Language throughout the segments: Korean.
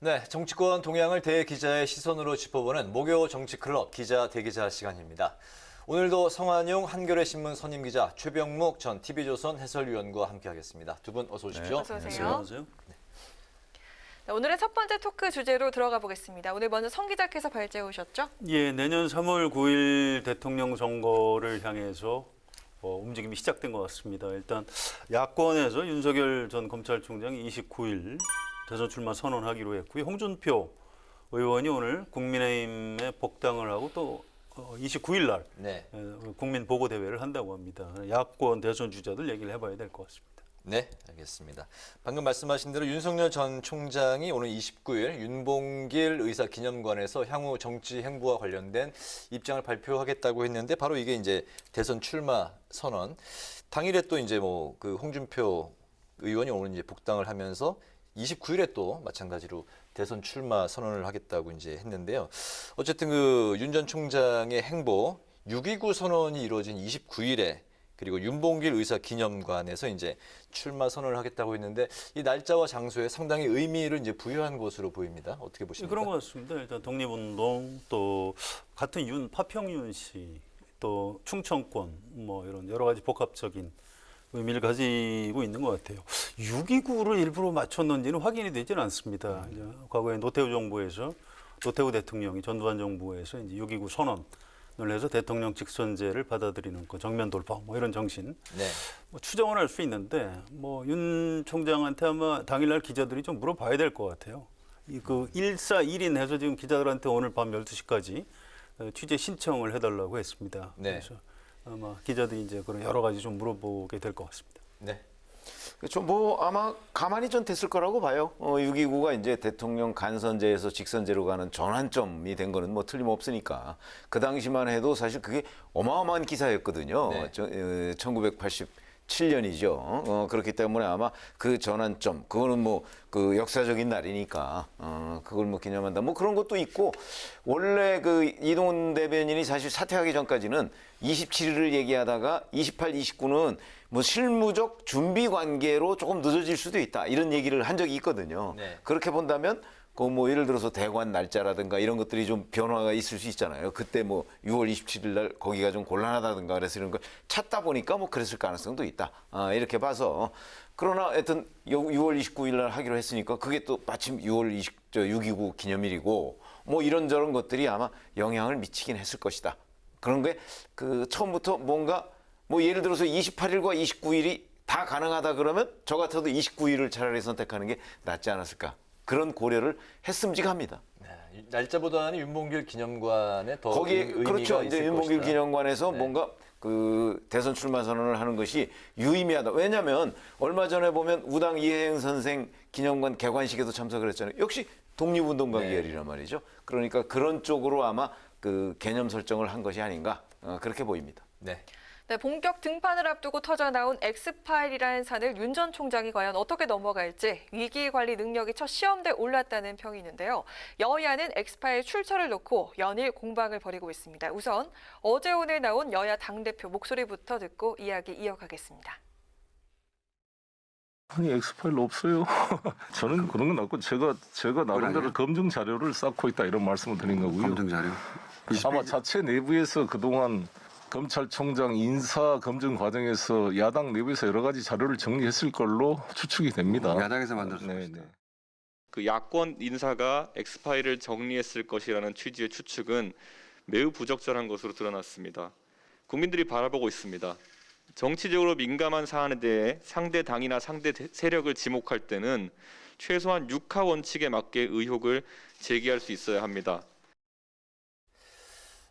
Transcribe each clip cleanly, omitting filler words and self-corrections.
네, 정치권 동향을 대기자의 시선으로 짚어보는 목요 정치클럽 기자 대기자 시간입니다. 오늘도 성한용 한겨레신문 선임기자 최병묵 전 TV조선 해설위원과 함께하겠습니다. 두 분 어서 오십시오. 네, 어서 오세요. 안녕하세요. 네, 오늘의 첫 번째 토크 주제로 들어가 보겠습니다. 오늘 먼저 성 기자께서 발제해 오셨죠? 예, 내년 3월 9일 대통령 선거를 향해서 움직임이 시작된 것 같습니다. 일단 야권에서 윤석열 전 검찰총장이 29일 대선 출마 선언하기로 했고요. 홍준표 의원이 오늘 국민의힘에 복당을 하고 또 29일 날 국민 보고 대회를 한다고 합니다. 야권 대선 주자들 얘기를 해봐야 될 것 같습니다. 네, 알겠습니다. 방금 말씀하신 대로 윤석열 전 총장이 오늘 29일 윤봉길 의사 기념관에서 향후 정치 행보와 관련된 입장을 발표하겠다고 했는데 바로 이게 이제 대선 출마 선언. 당일에 또 이제 그 홍준표 의원이 오늘 이제 복당을 하면서 29일에 또 마찬가지로 대선 출마 선언을 하겠다고 이제 했는데요. 어쨌든 그 윤 전 총장의 행보 6.29 선언이 이루어진 29일에 그리고 윤봉길 의사 기념관에서 이제 출마 선언을 하겠다고 했는데 이 날짜와 장소에 상당히 의미를 이제 부여한 것으로 보입니다. 어떻게 보십니까? 그런 것 같습니다. 일단 독립운동 또 같은 파평윤 씨 또 충청권 이런 여러 가지 복합적인 의미를 가지고 있는 것 같아요. 6.29를 일부러 맞췄는지는 확인이 되지는 않습니다. 이제 과거에 노태우 대통령이 전두환 정부에서 이제 6.29 선언을 해서 대통령 직선제를 받아들이는 그 정면 돌파 이런 정신 추정을 할 수 있는데 윤 총장한테 아마 당일날 기자들이 좀 물어봐야 될 것 같아요. 그 1사1인 해서 지금 기자들한테 오늘 밤 12시까지 취재 신청을 해달라고 했습니다. 그래서 아마 기자들이 이제 그런 여러 가지 좀 물어보게 될 것 같습니다. 네. 그렇죠. 아마 가만히 좀 됐을 거라고 봐요. 6.29가 이제 대통령 간선제에서 직선제로 가는 전환점이 된 거는 틀림없으니까. 그 당시만 해도 사실 그게 어마어마한 기사였거든요. 1987년이죠. 그렇기 때문에 아마 그 전환점, 그거는 그 역사적인 날이니까, 그걸 기념한다. 그런 것도 있고, 원래 그 이동훈 대변인이 사실 사퇴하기 전까지는 27일을 얘기하다가 28, 29는 실무적 준비 관계로 조금 늦어질 수도 있다. 이런 얘기를 한 적이 있거든요. 그렇게 본다면 예를 들어서 대관 날짜라든가 이런 것들이 좀 변화가 있을 수 있잖아요. 그때 6월 27일 날 거기가 좀 곤란하다든가 그래서 이런 걸 찾다 보니까 그랬을 가능성도 있다. 이렇게 봐서. 그러나 하여튼 6월 29일 날 하기로 했으니까 그게 또 마침 6.29 기념일이고 이런저런 것들이 아마 영향을 미치긴 했을 것이다. 그런 게 처음부터 뭔가 예를 들어서 28일과 29일이 다 가능하다 그러면 저 같아도 29일을 차라리 선택하는 게 낫지 않았을까. 그런 고려를 했음직합니다. 네, 날짜보다는 윤봉길 기념관에 더 거기에 의미가 그렇죠. 있을 이제 윤봉길 것이다. 기념관에서 뭔가 그 대선 출마 선언을 하는 것이 유의미하다. 왜냐하면 얼마 전에 보면 우당 이혜영 선생 기념관 개관식에도 참석을 했잖아요. 역시 독립운동가 계열이란 말이죠. 그러니까 그런 쪽으로 아마 그 개념 설정을 한 것이 아닌가 그렇게 보입니다. 네, 본격 등판을 앞두고 터져나온 엑스파일이라는 산을 윤 전 총장이 과연 어떻게 넘어갈지 위기관리 능력이 첫 시험대에 올랐다는 평이 있는데요. 여야는 엑스파일 출처를 놓고 연일 공방을 벌이고 있습니다. 우선 어제 오늘 나온 여야 당대표 목소리부터 듣고 이야기 이어가겠습니다. 아니 엑스파일 없어요. 저는 그런 건 없고 제가 나름대로 검증 자료를 쌓고 있다 이런 말씀을 드린 거고요. 검증 자료? 아마 자체 내부에서 그동안 검찰총장 인사 검증 과정에서 야당 내부에서 여러 가지 자료를 정리했을 걸로 추측이 됩니다. 야당에서 만들었을 것이다. 그 야권 인사가 엑스파일을 정리했을 것이라는 취지의 추측은 매우 부적절한 것으로 드러났습니다. 국민들이 바라보고 있습니다. 정치적으로 민감한 사안에 대해 상대 당이나 상대 세력을 지목할 때는 최소한 육하 원칙에 맞게 의혹을 제기할 수 있어야 합니다.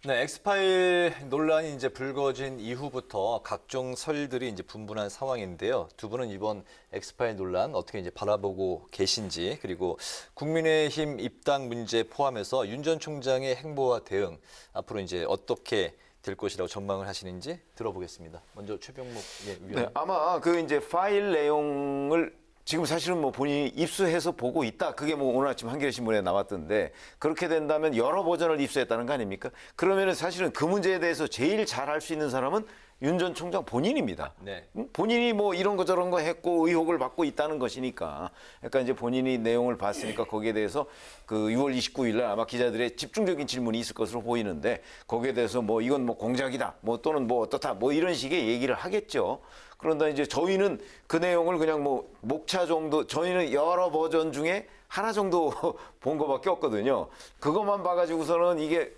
네, 엑스파일 논란이 이제 불거진 이후부터 각종 설들이 이제 분분한 상황인데요. 두 분은 이번 엑스파일 논란 어떻게 이제 바라보고 계신지, 그리고 국민의힘 입당 문제 포함해서 윤 전 총장의 행보와 대응 앞으로 이제 어떻게 될 것이라고 전망을 하시는지 들어보겠습니다. 먼저 최병묵 위원. 네, 아마 그 이제 파일 내용을 지금 사실은 본인이 입수해서 보고 있다. 그게 오늘 아침 한겨레신문에 나왔던데 그렇게 된다면 여러 버전을 입수했다는 거 아닙니까? 그러면은 사실은 그 문제에 대해서 제일 잘 알 수 있는 사람은 윤 전 총장 본인입니다. 네. 본인이 뭐 이런 거 저런 거 했고 의혹을 받고 있다는 것이니까. 그러니까 이제 본인이 내용을 봤으니까 거기에 대해서 그 6월 29일 날 아마 기자들의 집중적인 질문이 있을 것으로 보이는데 거기에 대해서 뭐 이건 뭐 공작이다, 뭐 또는 뭐 어떻다, 뭐 이런 식의 얘기를 하겠죠. 그런데 이제 저희는 그 내용을 그냥 뭐 목차 정도, 저희는 여러 버전 중에 하나 정도 본 거밖에 없거든요. 그것만 봐가지고서는 이게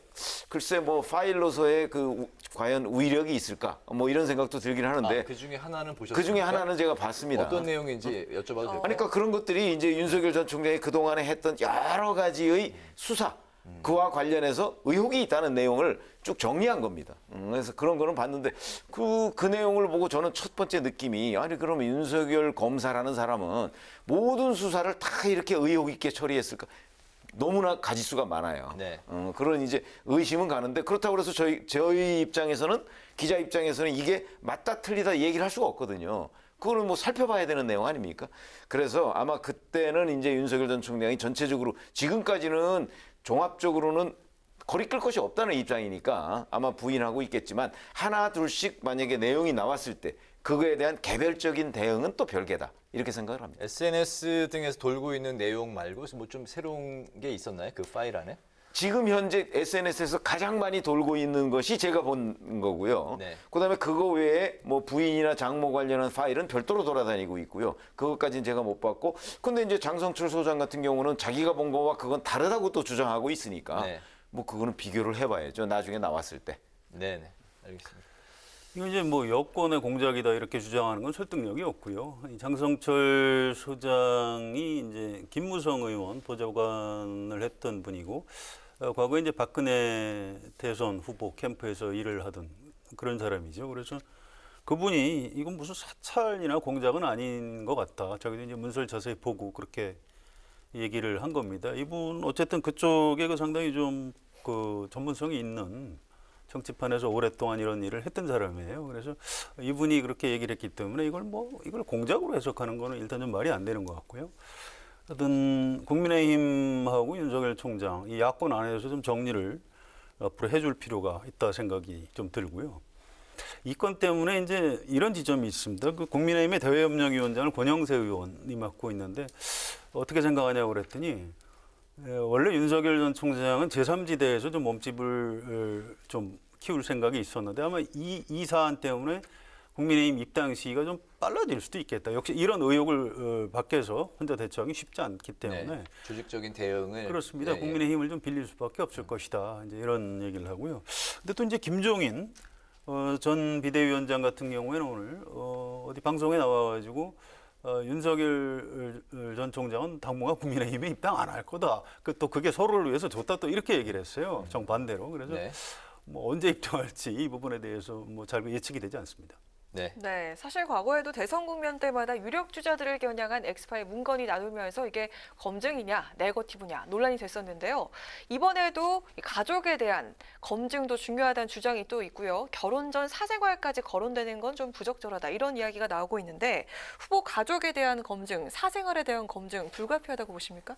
글쎄 뭐 파일로서의 그 과연 위력이 있을까? 뭐 이런 생각도 들긴 하는데 그 중에 하나는 보셨습니까? 그 중에 하나는 제가 봤습니다. 어떤 내용인지 여쭤봐도 될까요? 아니, 그러니까 그런 것들이 이제 윤석열 전 총장이 그동안에 했던 여러 가지의 수사, 그와 관련해서 의혹이 있다는 내용을 쭉 정리한 겁니다. 그래서 그런 거는 봤는데 그 내용을 보고 저는 첫 번째 느낌이 아니 그러면 윤석열 검사라는 사람은 모든 수사를 다 이렇게 의혹 있게 처리했을까? 너무나 가지수가 많아요. 네. 그런 이제 의심은 가는데 그렇다고 해서 저희 입장에서는 기자 입장에서는 이게 맞다 틀리다 얘기를 할 수가 없거든요. 그거는 뭐 살펴봐야 되는 내용 아닙니까? 그래서 아마 그때는 이제 윤석열 전 총장이 전체적으로 지금까지는 종합적으로는 거리 끌 것이 없다는 입장이니까 아마 부인하고 있겠지만 하나 둘씩 만약에 내용이 나왔을 때 그거에 대한 개별적인 대응은 또 별개다. 이렇게 생각을 합니다. SNS 등에서 돌고 있는 내용 말고 뭐 좀 새로운 게 있었나요? 그 파일 안에? 지금 현재 SNS에서 가장 많이 돌고 있는 것이 제가 본 거고요. 네. 그다음에 그거 외에 뭐 부인이나 장모 관련한 파일은 별도로 돌아다니고 있고요. 그것까지는 제가 못 봤고, 근데 이제 장성철 소장 같은 경우는 자기가 본 거와 그건 다르다고 또 주장하고 있으니까 네. 뭐 그거는 비교를 해봐야죠. 나중에 나왔을 때. 네네. 알겠습니다. 이거 이제 뭐 여권의 공작이다 이렇게 주장하는 건 설득력이 없고요. 이 장성철 소장이 이제 김무성 의원 보좌관을 했던 분이고, 과거에 이제 박근혜 대선 후보 캠프에서 일을 하던 그런 사람이죠. 그래서 그분이 이건 무슨 사찰이나 공작은 아닌 것 같다. 자기도 이제 문서를 자세히 보고 그렇게 얘기를 한 겁니다. 이분 어쨌든 그쪽에 그 상당히 좀 그 전문성이 있는 정치판에서 오랫동안 이런 일을 했던 사람이에요. 그래서 이분이 그렇게 얘기를 했기 때문에 이걸 공작으로 해석하는 거는 일단 좀 말이 안 되는 것 같고요. 하여튼 국민의힘하고 윤석열 총장 이 야권 안에서 좀 정리를 앞으로 해줄 필요가 있다 생각이 좀 들고요. 이 건 때문에 이제 이런 지점이 있습니다. 그 국민의힘의 대외협력위원장을 권영세 의원이 맡고 있는데 어떻게 생각하냐고 그랬더니 원래 윤석열 전 총장은 제3지대에서 좀 몸집을 좀 키울 생각이 있었는데 아마 이 사안 때문에 국민의힘 입당 시기가 좀 빨라질 수도 있겠다. 역시 이런 의혹을 밖에서 혼자 대처하기 쉽지 않기 때문에 네. 조직적인 대응을 그렇습니다. 예, 예. 국민의힘을 좀 빌릴 수밖에 없을 것이다. 이제 이런 얘기를 하고요. 근데 또 이제 김종인 전 비대위원장 같은 경우에는 오늘 어디 방송에 나와가지고 윤석열 전 총장은 당분간 국민의힘에 입당 안 할 거다. 또 그게 서로를 위해서 좋다. 또 이렇게 얘기를 했어요. 정반대로. 그래서 네. 뭐 언제 입당할지 이 부분에 대해서 뭐 잘 예측이 되지 않습니다. 네. 네, 사실 과거에도 대선 국면 때마다 유력 주자들을 겨냥한 엑스파일 문건이 나누면서 이게 검증이냐, 네거티브냐 논란이 됐었는데요. 이번에도 가족에 대한 검증도 중요하다는 주장이 또 있고요. 결혼 전 사생활까지 거론되는 건 좀 부적절하다 이런 이야기가 나오고 있는데 후보 가족에 대한 검증, 사생활에 대한 검증 불가피하다고 보십니까?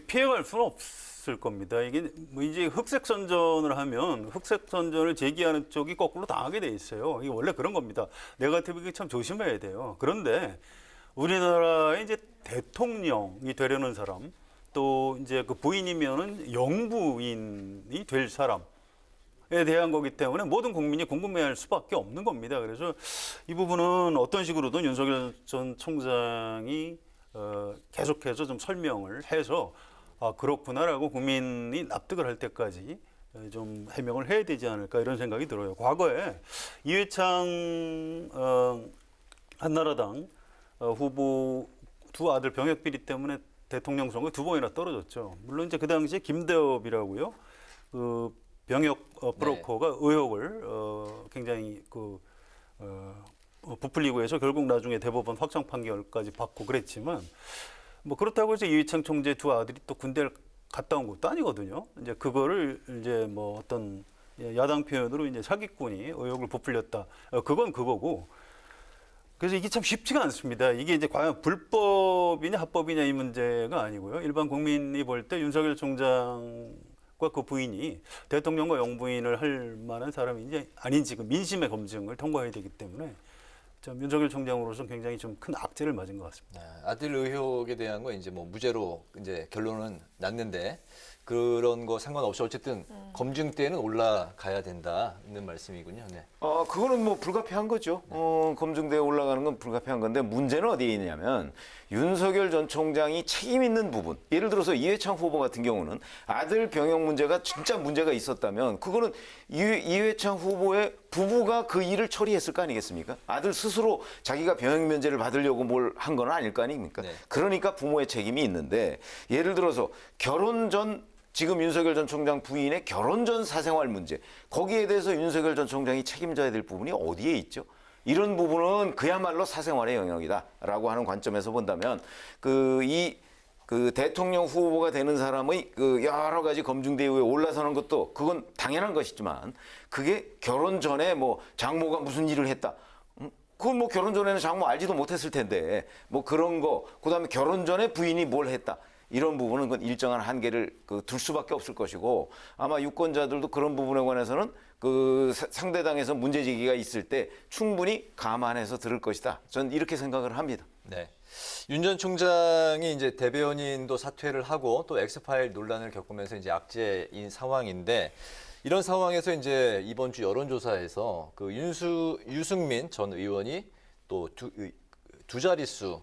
피해갈 수는 없을 겁니다. 이게 뭐 이제 흑색 선전을 하면 흑색 선전을 제기하는 쪽이 거꾸로 당하게 돼 있어요. 이게 원래 그런 겁니다. 네거티브가 참 조심해야 돼요. 그런데 우리나라의 이제 대통령이 되려는 사람, 또 이제 그 부인이면은 영부인이 될 사람에 대한 거기 때문에 모든 국민이 궁금해할 수밖에 없는 겁니다. 그래서 이 부분은 어떤 식으로든 윤석열 전 총장이 계속해서 좀 설명을 해서 아 그렇구나라고 국민이 납득을 할 때까지 좀 해명을 해야 되지 않을까 이런 생각이 들어요. 과거에 이회창 한나라당 후보 두 아들 병역 비리 때문에 대통령 선거 두 번이나 떨어졌죠. 물론 이제 그 당시에 김대엽이라고요. 그 병역 브로커가 의혹을 굉장히 부풀리고 해서 결국 나중에 대법원 확정 판결까지 받고 그랬지만 뭐 그렇다고 해서 이회창 총재 두 아들이 또 군대를 갔다 온 것도 아니거든요. 이제 그거를 이제 뭐 어떤 야당 표현으로 이제 사기꾼이 의혹을 부풀렸다. 그건 그거고. 그래서 이게 참 쉽지가 않습니다. 이게 이제 과연 불법이냐 합법이냐 이 문제가 아니고요. 일반 국민이 볼 때 윤석열 총장은 그 부인이 대통령과 영부인을 할 만한 사람인지 아닌지 그 민심의 검증을 통과해야 되기 때문에 좀 윤석열 총장으로서는 굉장히 좀 큰 악재를 맞은 것 같습니다. 아들 의혹에 대한 거 이제 뭐 무죄로 이제 결론은 났는데 그런 거 상관없이 어쨌든 검증 때는 올라가야 된다는 말씀이군요. 네. 그거는 뭐 불가피한 거죠. 검증대에 올라가는 건 불가피한 건데 문제는 어디에 있냐면 윤석열 전 총장이 책임 있는 부분. 예를 들어서 이회창 후보 같은 경우는 아들 병역 문제가 진짜 문제가 있었다면 그거는 이회창 후보의 부부가 그 일을 처리했을 거 아니겠습니까? 아들 스스로 자기가 병역 면제를 받으려고 뭘 한 건 아닐 거 아닙니까? 네. 그러니까 부모의 책임이 있는데 예를 들어서 결혼 전 지금 윤석열 전 총장 부인의 결혼 전 사생활 문제, 거기에 대해서 윤석열 전 총장이 책임져야 될 부분이 어디에 있죠? 이런 부분은 그야말로 사생활의 영역이다라고 하는 관점에서 본다면 그 대통령 후보가 되는 사람의 그 여러 가지 검증대 위에 올라서는 것도 그건 당연한 것이지만 그게 결혼 전에 뭐 장모가 무슨 일을 했다. 그건 뭐 결혼 전에는 장모 알지도 못했을 텐데 뭐 그런 거, 그다음에 결혼 전에 부인이 뭘 했다. 이런 부분은 그 일정한 한계를 둘 수밖에 없을 것이고 아마 유권자들도 그런 부분에 관해서는 그 상대당에서 문제 제기가 있을 때 충분히 감안해서 들을 것이다. 전 이렇게 생각을 합니다. 네. 윤 전 총장이 이제 대변인도 사퇴를 하고 또 엑스파일 논란을 겪으면서 이제 악재인 상황인데 이런 상황에서 이제 이번 주 여론조사에서 그 유승민 전 의원이 또 두 자릿수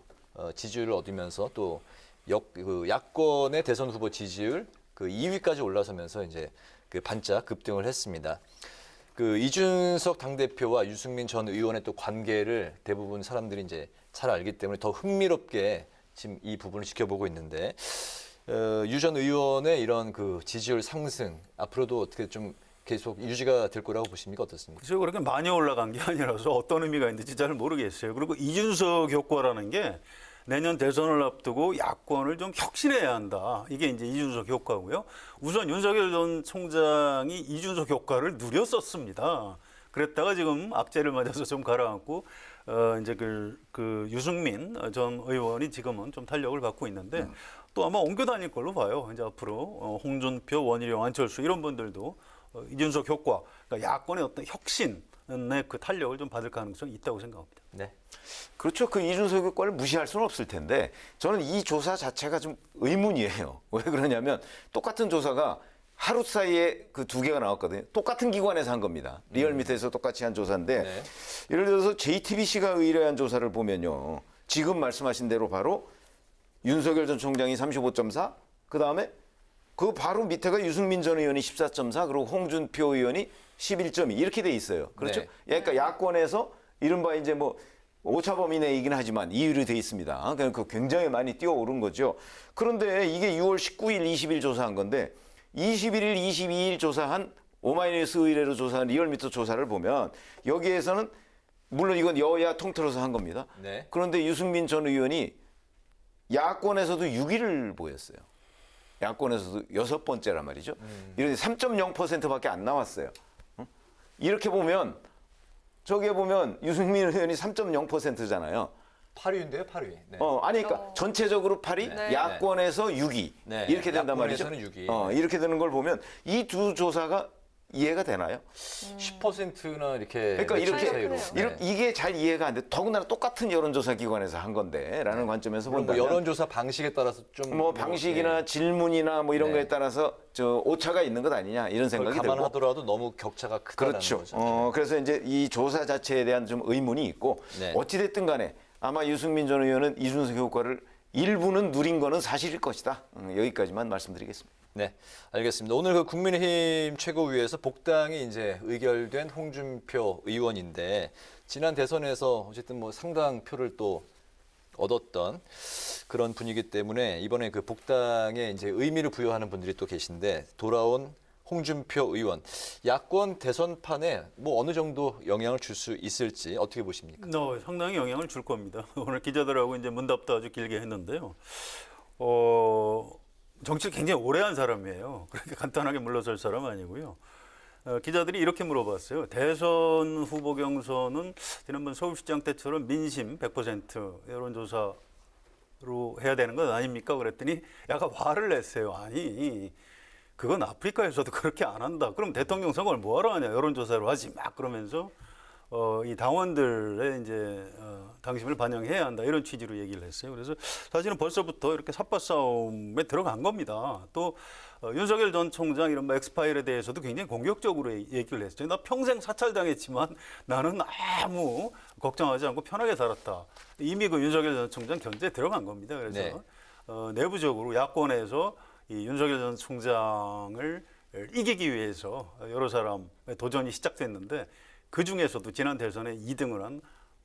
지지율을 얻으면서 또 야권의 대선 후보 지지율 그 2위까지 올라서면서 이제 그 반짝 급등을 했습니다. 그 이준석 당대표와 유승민 전 의원의 또 관계를 대부분 사람들이 이제 잘 알기 때문에 더 흥미롭게 지금 이 부분을 지켜보고 있는데 유 전 의원의 이런 그 지지율 상승 앞으로도 어떻게 좀 계속 유지가 될 거라고 보십니까? 어떻습니까? 글쎄요, 그렇게 많이 올라간 게 아니라서 어떤 의미가 있는지 잘 모르겠어요. 그리고 이준석 효과라는 게 내년 대선을 앞두고 야권을 좀 혁신해야 한다. 이게 이제 이준석 효과고요. 우선 윤석열 전 총장이 이준석 효과를 누렸었습니다. 그랬다가 지금 악재를 맞아서 좀 가라앉고 이제 그 유승민 전 의원이 지금은 좀 탄력을 받고 있는데 또 아마 옮겨 다닐 걸로 봐요. 이제 앞으로 홍준표, 원희룡, 안철수 이런 분들도 이준석 효과, 그러니까 야권의 어떤 혁신의 그 탄력을 좀 받을 가능성이 있다고 생각합니다. 네. 그렇죠. 그 이준석 효과를 무시할 수는 없을 텐데 저는 이 조사 자체가 좀 의문이에요. 왜 그러냐면 똑같은 조사가 하루 사이에 그 두 개가 나왔거든요. 똑같은 기관에서 한 겁니다. 리얼미터에서 똑같이 한 조사인데 네. 예를 들어서 JTBC가 의뢰한 조사를 보면요. 지금 말씀하신 대로 바로 윤석열 전 총장이 35.4, 그다음에 그 바로 밑에가 유승민 전 의원이 14.4, 그리고 홍준표 의원이 11.2 이렇게 돼 있어요. 그렇죠? 네. 그러니까 야권에서 이른바 이제 뭐 오차범위 내이긴 하지만 2위로 돼 있습니다. 그러니까 굉장히 많이 뛰어오른 거죠. 그런데 이게 6월 19일, 20일 조사한 건데 21일, 22일 조사한 오마이뉴스 의뢰로 조사한 리얼미터 조사를 보면 여기에서는 물론 이건 여야 통틀어서 한 겁니다. 네. 그런데 유승민 전 의원이 야권에서도 6위를 보였어요. 야권에서도 6번째란 말이죠. 이렇게 3.0%밖에 안 나왔어요. 이렇게 보면 저기에 보면 유승민 의원이 3.0%잖아요. 8위인데요, 8위. 네. 아니 그러니까 전체적으로 8위, 네. 야권에서 6위 네. 이렇게 된단 말이죠. 야권에서는 6위. 이렇게 되는 걸 보면 이 두 조사가 이해가 되나요? 10%나 이렇게 그러니까 매출 이렇게 차이로. 네. 이게 잘 이해가 안 돼. 더군다나 똑같은 여론조사 기관에서 한 건데라는 관점에서 물론 뭐 본다면 여론조사 방식에 따라서 좀 뭐 방식이나 예. 질문이나 뭐 이런 네. 거에 따라서 저 오차가 있는 것 아니냐 이런 그걸 생각이 들고. 감안하더라도 너무 격차가 크다는 그렇죠. 거죠. 그래서 이제 이 조사 자체에 대한 좀 의문이 있고 네. 어찌됐든 간에 아마 유승민 전 의원은 이준석 효과를 일부는 누린 거는 사실일 것이다. 여기까지만 말씀드리겠습니다. 네, 알겠습니다. 오늘 그 국민의힘 최고위에서 복당이 이제 의결된 홍준표 의원인데 지난 대선에서 어쨌든 뭐 상당 표를 또 얻었던 그런 분위기 때문에 이번에 그 복당에 이제 의미를 부여하는 분들이 또 계신데 돌아온 홍준표 의원 야권 대선판에 뭐 어느 정도 영향을 줄 수 있을지 어떻게 보십니까? 상당히 영향을 줄 겁니다. 오늘 기자들하고 이제 문답도 아주 길게 했는데요. 정치를 굉장히 오래 한 사람이에요. 그렇게 간단하게 물러설 사람 아니고요. 기자들이 이렇게 물어봤어요. 대선 후보 경선은 지난번 서울시장 때처럼 민심 100% 여론조사로 해야 되는 건 아닙니까? 그랬더니 약간 화를 냈어요. 아니, 그건 아프리카에서도 그렇게 안 한다. 그럼 대통령 선거를 뭐하러 하냐. 여론조사로 하지 막 그러면서 이 당원들의 이제 당심을 반영해야 한다. 이런 취지로 얘기를 했어요. 그래서 사실은 벌써부터 이렇게 삿바 싸움에 들어간 겁니다. 또 윤석열 전 총장 이런 엑스파일에 대해서도 굉장히 공격적으로 얘기를 했어요. 나 평생 사찰당했지만 나는 아무 걱정하지 않고 편하게 살았다. 이미 그 윤석열 전 총장 견제에 들어간 겁니다. 그래서 네. 내부적으로 야권에서 이 윤석열 전 총장을 이기기 위해서 여러 사람의 도전이 시작됐는데 그 중에서도 지난 대선에 2등을 한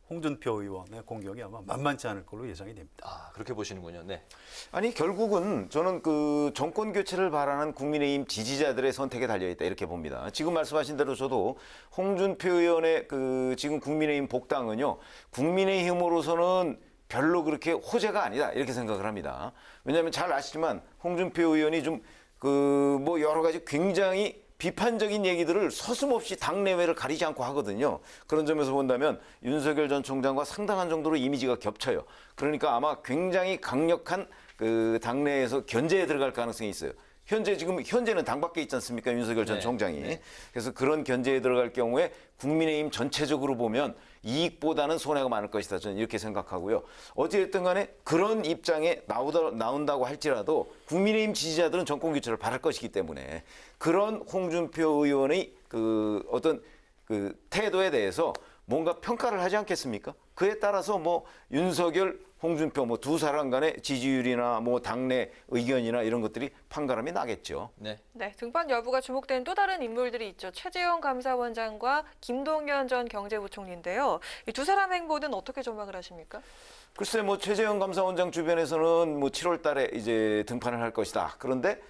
홍준표 의원의 공격이 아마 만만치 않을 걸로 예상이 됩니다. 아, 그렇게 보시는군요. 네. 아니 결국은 저는 그 정권 교체를 바라는 국민의힘 지지자들의 선택에 달려 있다 이렇게 봅니다. 지금 말씀하신 대로 저도 홍준표 의원의 그 지금 국민의힘 복당은요, 국민의힘으로서는 별로 그렇게 호재가 아니다 이렇게 생각을 합니다. 왜냐하면 잘 아시지만 홍준표 의원이 좀 그 뭐 여러 가지 굉장히 비판적인 얘기들을 서슴없이 당내외를 가리지 않고 하거든요. 그런 점에서 본다면 윤석열 전 총장과 상당한 정도로 이미지가 겹쳐요. 그러니까 아마 굉장히 강력한 그 당내에서 견제에 들어갈 가능성이 있어요. 현재는 당 밖에 있지 않습니까? 윤석열 전 네. 총장이. 네. 그래서 그런 견제에 들어갈 경우에 국민의힘 전체적으로 보면 이익보다는 손해가 많을 것이다. 저는 이렇게 생각하고요. 어찌됐든 간에 그런 입장에 나온다고 할지라도 국민의힘 지지자들은 정권 교체를 바랄 것이기 때문에 그런 홍준표 의원의 그 어떤 그 태도에 대해서 뭔가 평가를 하지 않겠습니까? 그에 따라서 뭐 윤석열, 홍준표 뭐 두 사람 간의 지지율이나 뭐 당내 의견이나 이런 것들이 판가름이 나겠죠. 네. 네, 등판 여부가 주목되는 또 다른 인물들이 있죠. 최재형 감사원장과 김동연 전 경제부총리인데요. 이 두 사람 행보는 어떻게 전망을 하십니까? 글쎄 뭐 최재형 감사원장 주변에서는 뭐 7월 달에 이제 등판을 할 것이다. 그런데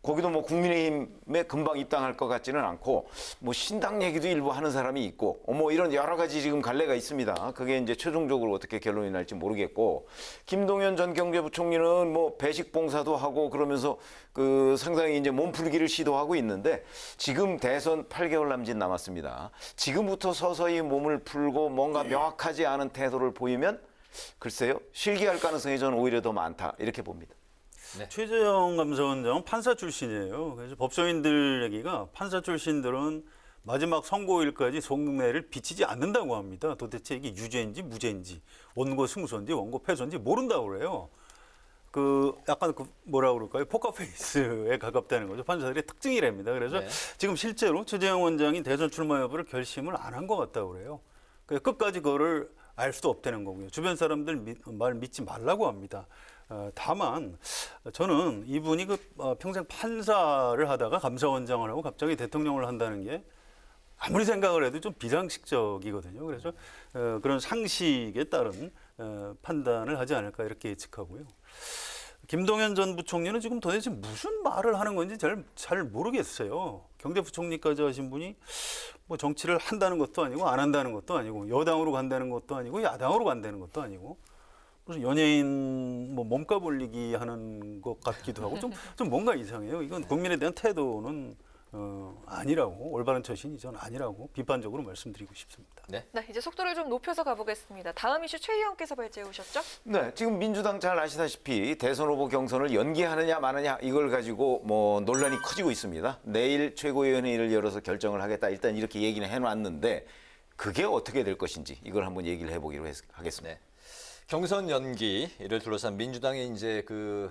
거기도 뭐 국민의힘에 금방 입당할 것 같지는 않고 뭐 신당 얘기도 일부 하는 사람이 있고 뭐 이런 여러 가지 지금 갈래가 있습니다. 그게 이제 최종적으로 어떻게 결론이 날지 모르겠고 김동연 전 경제부총리는 뭐 배식 봉사도 하고 그러면서 그 상당히 이제 몸풀기를 시도하고 있는데 지금 대선 8개월 남짓 남았습니다. 지금부터 서서히 몸을 풀고 뭔가 명확하지 않은 태도를 보이면 글쎄요 실기할 가능성이 저는 오히려 더 많다 이렇게 봅니다. 네. 최재형 감사원장은 판사 출신이에요. 그래서 법조인들 얘기가 판사 출신들은 마지막 선고일까지 속내를 비치지 않는다고 합니다. 도대체 이게 유죄인지 무죄인지 원고 승소인지 원고 패소인지 모른다고 그래요. 그 약간 그 뭐라 그럴까요? 포커페이스에 가깝다는 거죠. 판사들의 특징이랍니다. 그래서 네. 지금 실제로 최재형 원장이 대선 출마 여부를 결심을 안 한 것 같다고 그래요. 그러니까 끝까지 그거를 알 수도 없다는 거고요. 주변 사람들 말 믿지 말라고 합니다. 다만 저는 이분이 평생 판사를 하다가 감사원장을 하고 갑자기 대통령을 한다는 게 아무리 생각을 해도 좀 비상식적이거든요. 그래서 그런 상식에 따른 판단을 하지 않을까 이렇게 예측하고요. 김동연 전 부총리는 지금 도대체 무슨 말을 하는 건지 잘 모르겠어요. 경제부총리까지 하신 분이 뭐 정치를 한다는 것도 아니고 안 한다는 것도 아니고 여당으로 간다는 것도 아니고 야당으로 간다는 것도 아니고 무슨 연예인 뭐 몸값 올리기 하는 것 같기도 하고 좀 뭔가 이상해요. 이건 국민에 대한 태도는 아니라고 올바른 처신이 전 아니라고 비판적으로 말씀드리고 싶습니다. 네. 네, 이제 속도를 좀 높여서 가보겠습니다. 다음 이슈 최 의원께서 발제해 오셨죠? 네, 지금 민주당 잘 아시다시피 대선 후보 경선을 연기하느냐 마느냐 이걸 가지고 뭐 논란이 커지고 있습니다. 내일 최고위원회의를 열어서 결정을 하겠다. 일단 이렇게 얘기는 해놨는데 그게 어떻게 될 것인지 이걸 한번 얘기를 해보기로 하겠습니다. 네. 경선 연기를 둘러싼 민주당이 이제 그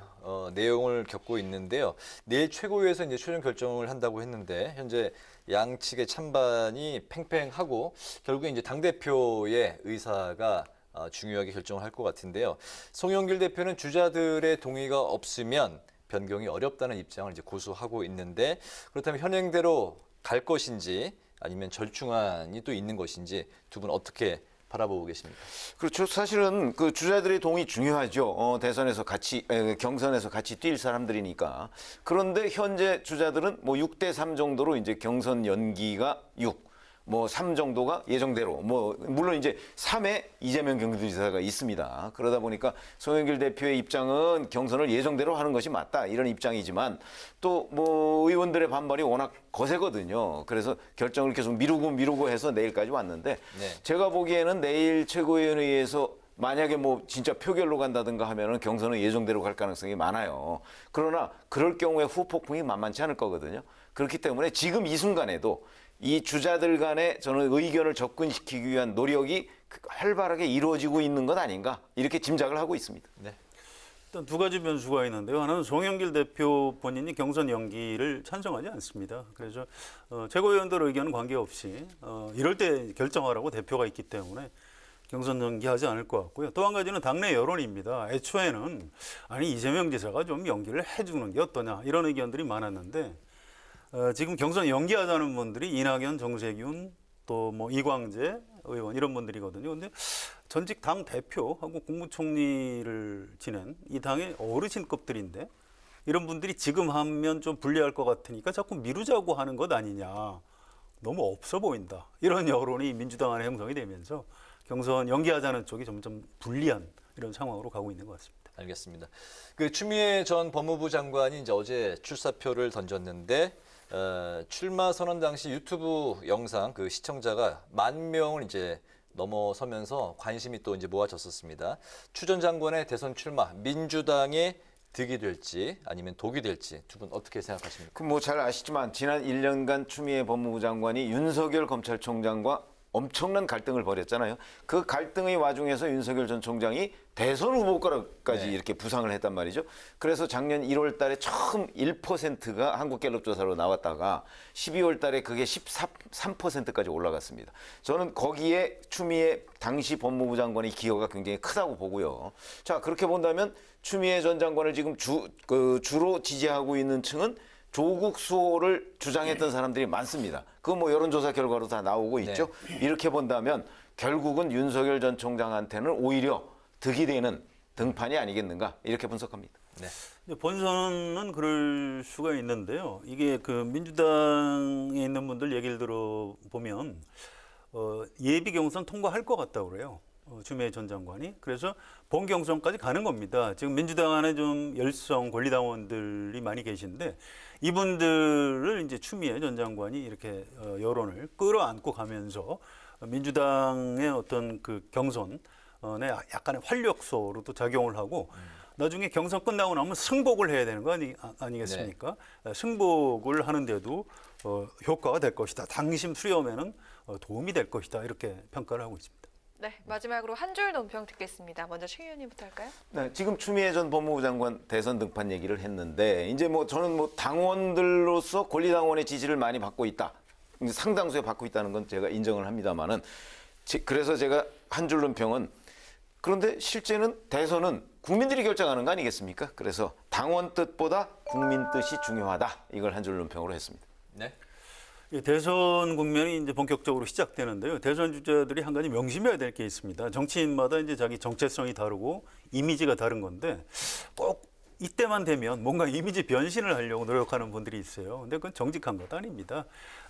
내용을 겪고 있는데요. 내일 최고위에서 이제 최종 결정을 한다고 했는데 현재 양측의 찬반이 팽팽하고 결국에 이제 당 대표의 의사가 중요하게 결정을 할 것 같은데요. 송영길 대표는 주자들의 동의가 없으면 변경이 어렵다는 입장을 이제 고수하고 있는데 그렇다면 현행대로 갈 것인지 아니면 절충안이 또 있는 것인지 두 분 어떻게 바라보고 계십니까? 그렇죠. 사실은 그 주자들의 동의 중요하죠. 대선에서 경선에서 같이 뛸 사람들이니까. 그런데 현재 주자들은 뭐 6대3 정도로 이제 경선 연기가 6, 뭐 3 정도가 예정대로, 뭐 물론 이제 3에 이재명 경기도지사가 있습니다. 그러다 보니까 송영길 대표의 입장은 경선을 예정대로 하는 것이 맞다 이런 입장이지만 또 뭐 의원들의 반발이 워낙 거세거든요. 그래서 결정을 계속 미루고 해서 내일까지 왔는데 네. 제가 보기에는 내일 최고위원회의에서 만약에 뭐 진짜 표결로 간다든가 하면은 경선은 예정대로 갈 가능성이 많아요. 그러나 그럴 경우에 후폭풍이 만만치 않을 거거든요. 그렇기 때문에 지금 이 순간에도 이 주자들 간에 저는 의견을 접근시키기 위한 노력이 활발하게 이루어지고 있는 것 아닌가 이렇게 짐작을 하고 있습니다. 네. 일단 두 가지 변수가 있는데요. 하나는 송영길 대표 본인이 경선 연기를 찬성하지 않습니다. 그래서 최고위원들 의견은 관계없이 이럴 때 결정하라고 대표가 있기 때문에 경선 연기하지 않을 것 같고요. 또 한 가지는 당내 여론입니다. 애초에는 아니 이재명 지사가 좀 연기를 해주는 게 어떠냐 이런 의견들이 많았는데 지금 경선 연기하자는 분들이 이낙연, 정세균 또 뭐 이광재 의원 이런 분들이거든요. 근데 전직 당 대표하고 국무총리를 지낸 이 당의 어르신급들인데 이런 분들이 지금 하면 좀 불리할 것 같으니까 자꾸 미루자고 하는 것 아니냐. 너무 없어 보인다. 이런 여론이 민주당 안에 형성이 되면서 경선 연기하자는 쪽이 점점 불리한 이런 상황으로 가고 있는 것 같습니다. 알겠습니다. 그 추미애 전 법무부 장관이 이제 어제 출사표를 던졌는데 출마 선언 당시 유튜브 영상 그 시청자가 10,000명을 이제 넘어서면서 관심이 또 이제 모아졌었습니다. 추 전 장관의 대선 출마 민주당의 득이 될지 아니면 독이 될지 두 분 어떻게 생각하십니까? 그 뭐 잘 아시지만 지난 1년간 추미애 법무부 장관이 윤석열 검찰총장과 엄청난 갈등을 벌였잖아요. 그 갈등의 와중에서 윤석열 전 총장이 대선 후보까지 네. 이렇게 부상을 했단 말이죠. 그래서 작년 1월 달에 처음 1%가 한국갤럽 조사로 나왔다가 12월 달에 그게 13%까지 올라갔습니다. 저는 거기에 추미애 당시 법무부 장관의 기여가 굉장히 크다고 보고요. 자, 그렇게 본다면 추미애 전 장관을 지금 주로 지지하고 있는 층은 조국 수호를 주장했던 사람들이 많습니다. 그건 뭐 여론조사 결과로 다 나오고 있죠. 이렇게 본다면 결국은 윤석열 전 총장한테는 오히려 득이 되는 등판이 아니겠는가 이렇게 분석합니다. 네. 본선은 그럴 수가 있는데요. 이게 그 민주당에 있는 분들 얘기를 들어보면 예비 경선 통과할 것 같다고 그래요. 추미애 전 장관이. 그래서 본 경선까지 가는 겁니다. 지금 민주당 안에 좀 열성 권리당원들이 많이 계신데 이분들을 이제 추미애 전 장관이 이렇게 여론을 끌어안고 가면서 민주당의 어떤 그 경선에 약간의 활력소로 또 작용을 하고 나중에 경선 끝나고 나면 승복을 해야 되는 거 아니겠습니까? 네. 승복을 하는데도 효과가 될 것이다. 당심 수렴에는 도움이 될 것이다. 이렇게 평가를 하고 있습니다. 네, 마지막으로 한 줄 논평 듣겠습니다. 먼저 최 의원님부터 할까요? 네, 지금 추미애 전 법무부 장관 대선 등판 얘기를 했는데 이제 뭐 저는 뭐 당원들로서 권리당원의 지지를 많이 받고 있다. 상당수에 받고 있다는 건 제가 인정을 합니다만은 그래서 제가 한 줄 논평은 그런데 실제는 대선은 국민들이 결정하는 거 아니겠습니까? 그래서 당원 뜻보다 국민 뜻이 중요하다. 이걸 한 줄 논평으로 했습니다. 네. 대선 국면이 이제 본격적으로 시작되는데요. 대선 주자들이 한 가지 명심해야 될 게 있습니다. 정치인마다 이제 자기 정체성이 다르고 이미지가 다른 건데 꼭 이때만 되면 뭔가 이미지 변신을 하려고 노력하는 분들이 있어요. 근데 그건 정직한 것 아닙니다.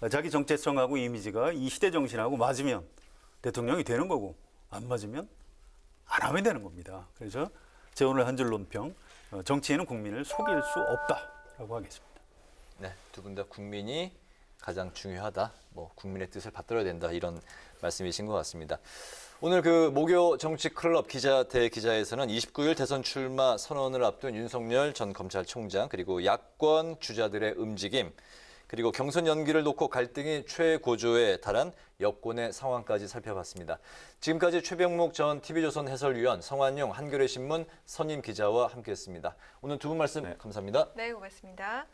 자기 정체성하고 이미지가 이 시대 정신하고 맞으면 대통령이 되는 거고 안 맞으면 안 하면 되는 겁니다. 그래서 제 오늘 한 줄 논평, 정치인은 국민을 속일 수 없다라고 하겠습니다. 네, 두 분 다 국민이 가장 중요하다. 뭐 국민의 뜻을 받들어야 된다. 이런 말씀이신 것 같습니다. 오늘 그 목요 정치 클럽 대기자에서는 29일 대선 출마 선언을 앞둔 윤석열 전 검찰총장 그리고 야권 주자들의 움직임 그리고 경선 연기를 놓고 갈등이 최고조에 달한 여권의 상황까지 살펴봤습니다. 지금까지 최병묵 전 TV조선 해설위원, 성환용 한겨레신문 선임 기자와 함께했습니다. 오늘 두 분 말씀 감사합니다. 네, 고맙습니다.